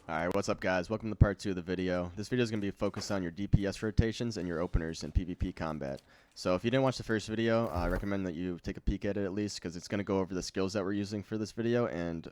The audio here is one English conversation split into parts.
Alright, what's up guys? Welcome to part 2 of the video. This video is going to be focused on your DPS rotations and your openers in PvP combat. So if you didn't watch the first video, I recommend that you take a peek at it at least, because it's going to go over the skills that we're using for this video and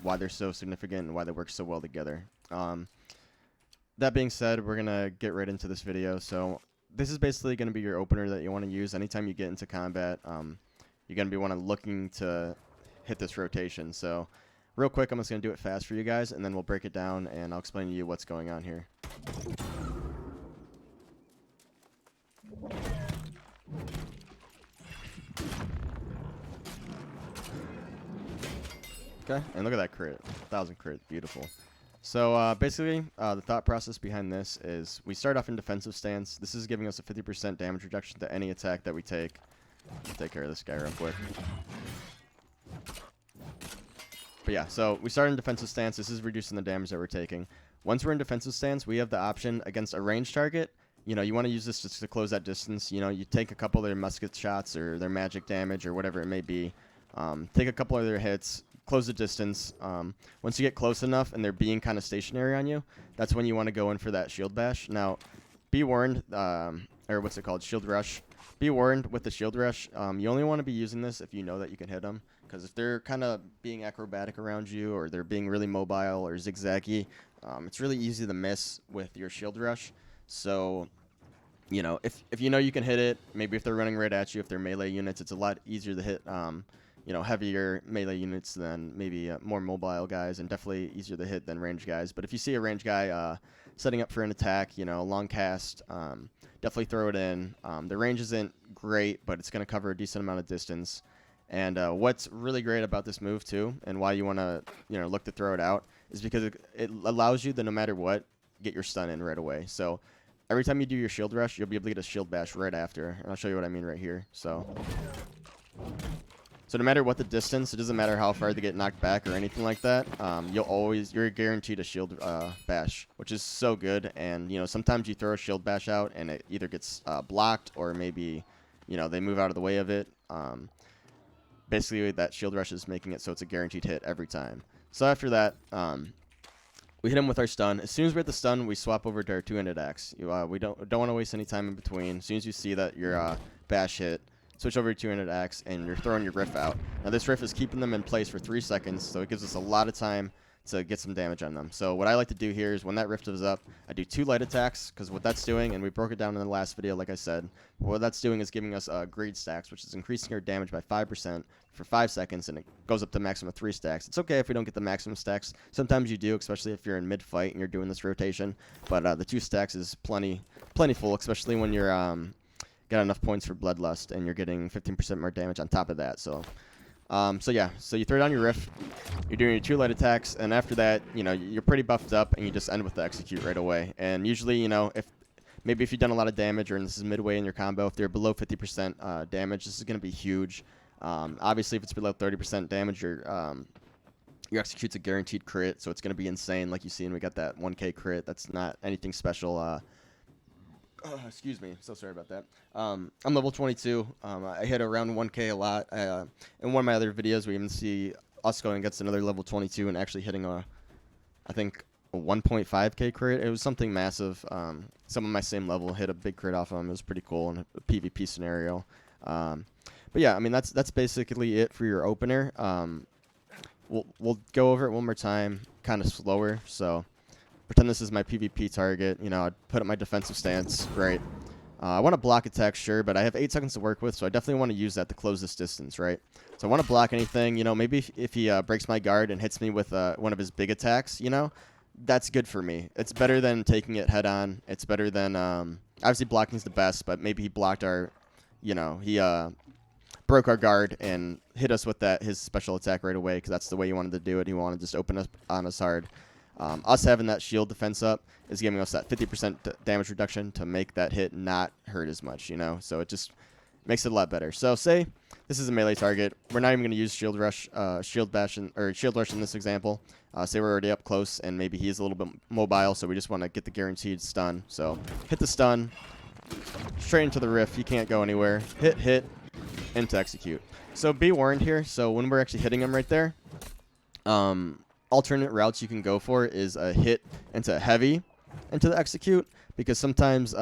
why they're so significant and why they work so well together. That being said, we're going to get right into this video. So this is basically going to be your opener that you want to use anytime you get into combat. You're going to be looking to hit this rotation. So real quick, I'm just going to do it fast for you guys, and then we'll break it down, and I'll explain to you what's going on here. Okay, and look at that crit. 1,000 crit. Beautiful. So basically, the thought process behind this is we start off in defensive stance. This is giving us a 50% damage reduction to any attack that we take. Let's take care of this guy real quick. But yeah, so we start in defensive stance. This is reducing the damage that we're taking. Once we're in defensive stance, we have the option against a ranged target. You know, you want to use this just to close that distance. You know, you take a couple of their musket shots or their magic damage or whatever it may be. Take a couple of their hits, close the distance. Once you get close enough and they're being kind of stationary on you, that's when you want to go in for that shield bash. Now, be warned, or what's it called? Shield rush. Be warned with the shield rush. You only want to be using this if you know that you can hit them. Because if they're kind of being acrobatic around you or they're being really mobile or zigzaggy, it's really easy to miss with your shield rush. So, you know, if you know you can hit it, maybe if they're running right at you, if they're melee units, it's a lot easier to hit, you know, heavier melee units than maybe more mobile guys, and definitely easier to hit than ranged guys. But if you see a ranged guy setting up for an attack, you know, long cast, definitely throw it in. The range isn't great, but it's going to cover a decent amount of distance. And what's really great about this move too, and why you want to, you know, look to throw it out, is because it allows you to, no matter what, get your stun in right away. So every time you do your shield rush, you'll be able to get a shield bash right after, and I'll show you what I mean right here. So no matter what the distance, it doesn't matter how far they get knocked back or anything like that. You're guaranteed a shield bash, which is so good. And you know, sometimes you throw a shield bash out and it either gets blocked or maybe, you know, they move out of the way of it. Basically, that shield rush is making it so it's a guaranteed hit every time. So after that, we hit him with our stun. As soon as we're at the stun, we swap over to our two-handed axe. We don't want to waste any time in between. As soon as you see that your bash hit, switch over to two-handed axe, and you're throwing your riff out. Now this riff is keeping them in place for 3 seconds, so it gives us a lot of time to get some damage on them. So what I like to do here is when that rift is up, I do 2 light attacks, because what that's doing, and we broke it down in the last video like I said, what that's doing is giving us greed stacks, which is increasing our damage by 5% for 5 seconds, and it goes up to maximum of 3 stacks. It's okay if we don't get the maximum stacks. Sometimes you do, especially if you're in mid-fight and you're doing this rotation, but the 2 stacks is plentiful, especially when you're got enough points for Bloodlust and you're getting 15% more damage on top of that. So yeah, so you throw down your riff, you're doing your 2 light attacks, and after that, you know, you're pretty buffed up, and you just end with the execute right away. And usually, you know, if you've done a lot of damage, or this is midway in your combo, if they're below 50% damage, this is going to be huge. Obviously, if it's below 30% damage, your execute's a guaranteed crit, so it's going to be insane, like you see, and we got that 1k crit. That's not anything special. Excuse me, so sorry about that. I'm level 22. I hit around 1k a lot. In one of my other videos, we even see us going against another level 22 and actually hitting I think a 1.5k crit. It was something massive. Some of my same level hit a big crit off of him. It was pretty cool in a PvP scenario. But yeah, I mean, that's basically it for your opener. We'll go over it one more time, kind of slower. So pretend this is my PvP target. You know, I'd put up my defensive stance. Great. I want to block attack, sure, but I have 8 seconds to work with, so I definitely want to use that to close this distance, right? So I want to block anything. You know, maybe if he breaks my guard and hits me with one of his big attacks, you know, that's good for me. It's better than taking it head on. It's better than, obviously blocking's the best, but maybe he blocked our, you know, he broke our guard and hit us with his special attack right away, because that's the way he wanted to do it. He wanted to just open us on us hard. Us having that shield defense up is giving us that 50% damage reduction to make that hit not hurt as much, you know? So it just makes it a lot better. So say this is a melee target. We're not even going to use shield rush, shield bash, or shield rush in this example. Say we're already up close and maybe he's a little bit mobile, so we just want to get the guaranteed stun. So hit the stun, straight into the riff. You can't go anywhere. Hit, and to execute. So be warned here. So when we're actually hitting him right there, alternate routes you can go for is a hit into heavy into the execute, because sometimes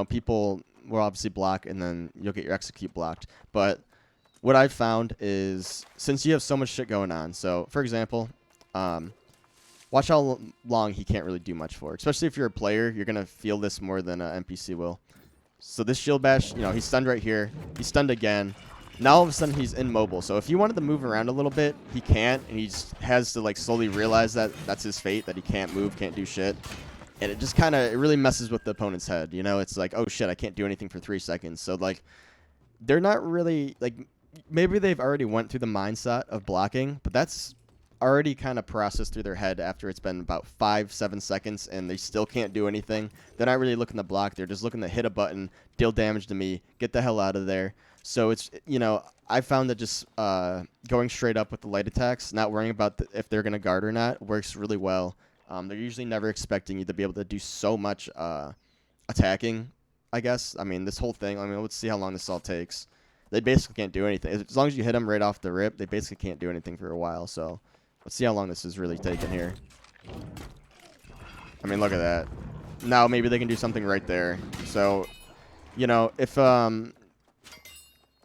people will obviously block and then you'll get your execute blocked. But what I've found is, since you have so much shit going on, so for example, watch how long he can't really do much for. Especially if you're a player, you're going to feel this more than an NPC will. So this shield bash, he's stunned right here. He's stunned again. Now all of a sudden he's immobile. So if you wanted to move around a little bit, he can't, and he just has to like slowly realize that that's his fate, that he can't move, can't do shit. And it just it really messes with the opponent's head. It's like, oh shit, I can't do anything for 3 seconds. So like, they're not really like, maybe they've already went through the mindset of blocking, but that's already kind of processed through their head after it's been about 5-7 seconds and they still can't do anything. They're not really looking to block. They're just looking to hit a button, deal damage to me, get the hell out of there. So it's, I found that just going straight up with the light attacks, not worrying about if they're going to guard or not, works really well. They're usually never expecting you to be able to do so much attacking, I guess. I mean, this whole thing, let's see how long this all takes. They basically can't do anything. As long as you hit them right off the rip, they basically can't do anything for a while. So let's see how long this is really taking here. I mean, look at that. Now maybe they can do something right there. So, if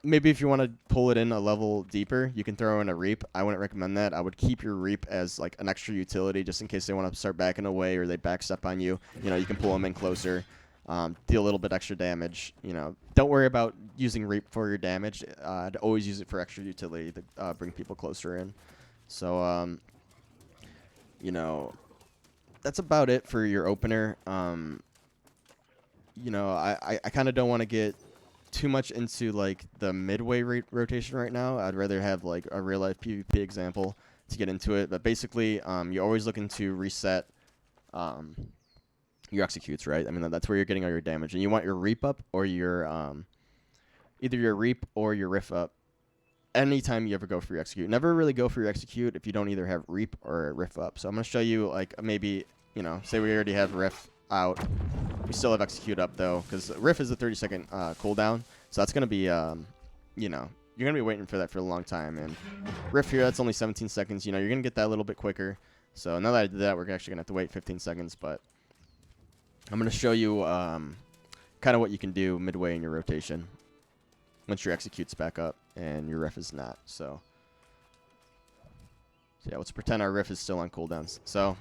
maybe if you want to pull it in a level deeper, you can throw in a reap. I wouldn't recommend that. I would keep your reap as like an extra utility, just in case they want to start backing away or they backstep on you. You can pull them in closer, deal a little bit extra damage. Don't worry about using reap for your damage. I'd always use it for extra utility to bring people closer in. So, that's about it for your opener. I kind of don't want to get too much into like the midway rotation right now. I'd rather have like a real life PvP example to get into it. But basically, you're always looking to reset your executes, right? I mean, that's where you're getting all your damage, and you want your reap up or your either your reap or your riff up. Anytime you ever go for your execute, never really go for your execute if you don't either have reap or riff up. So I'm gonna show you like maybe say we already have riff out. We still have execute up though, because riff is a 30-second cooldown, so that's gonna be you're gonna be waiting for that for a long time. And riff here, that's only 17 seconds. You're gonna get that a little bit quicker. So now that I did that, we're actually gonna have to wait 15 seconds. But I'm gonna show you kind of what you can do midway in your rotation once your execute's back up and your riff is not. So yeah, let's pretend our riff is still on cooldowns. So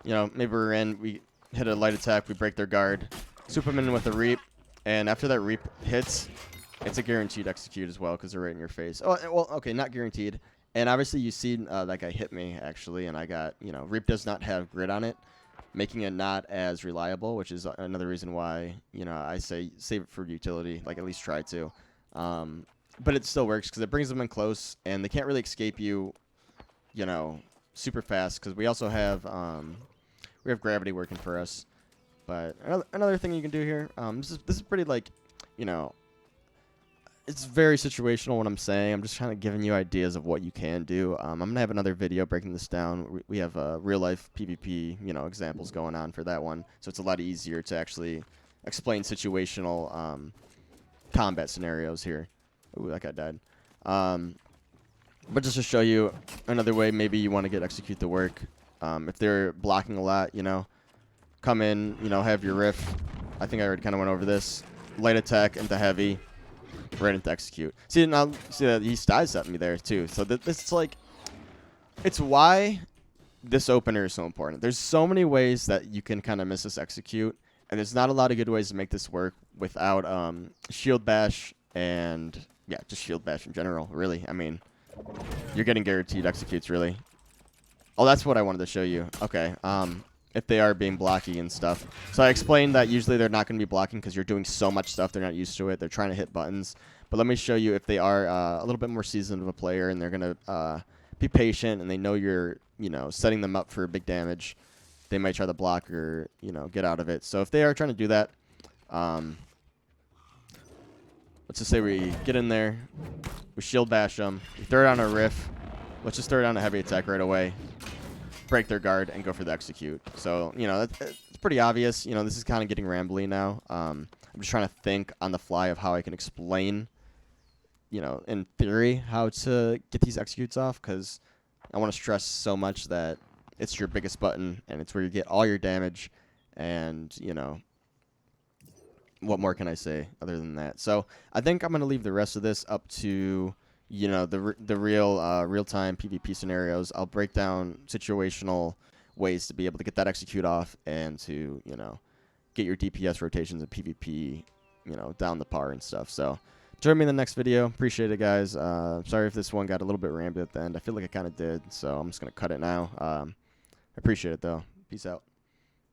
maybe we're in, we hit a light attack, we break their guard, swoop them in with a reap, and after that reap hits, it's a guaranteed execute as well because they're right in your face. Oh, well, okay, not guaranteed. And obviously you see that guy hit me actually, and I got, reap does not have grid on it, making it not as reliable, which is another reason why, I say save it for utility, like at least try to. But it still works because it brings them in close, and they can't really escape you, super fast, because we also have gravity working for us. But another thing you can do here, this is pretty like, it's very situational what I'm saying. I'm just kind of giving you ideas of what you can do. I'm gonna have another video breaking this down. We have real life PvP, examples going on for that one, so it's a lot easier to actually explain situational combat scenarios here. Ooh, that guy died. But just to show you another way, maybe you want to get execute to work. If they're blocking a lot, come in, have your riff. I think I already kind of went over this. Light attack into heavy, right into execute. See now, he sidestepped me there too. So this is like, it's why this opener is so important. There's so many ways that you can kind of miss this execute, and there's not a lot of good ways to make this work without shield bash and yeah, just shield bash in general. Really, I mean, you're getting guaranteed executes really. Oh, that's what I wanted to show you. Okay, if they are being blocky and stuff. So I explained that usually they're not going to be blocking because you're doing so much stuff. They're not used to it. They're trying to hit buttons. But let me show you if they are a little bit more seasoned of a player and they're going to be patient and they know you're, setting them up for big damage. They might try to block or, get out of it. So if they are trying to do that, let's just say we get in there, we shield bash them, we throw it on a riff. Let's just throw it on a heavy attack right away, break their guard, and go for the execute. So, it's pretty obvious. This is kind of getting rambly now. I'm just trying to think on the fly of how I can explain, in theory, how to get these executes off, because I want to stress so much that it's your biggest button, and it's where you get all your damage, and, you know, what more can I say other than that? So I think I'm going to leave the rest of this up to, you know, the real-time PvP scenarios. I'll break down situational ways to be able to get that execute off and to, you know, get your DPS rotations and PvP, you know, down the par and stuff. So join me in the next video. Appreciate it, guys. Sorry if this one got a little bit rambly at the end. I feel like it kind of did, so I'm just going to cut it now. I appreciate it, though. Peace out.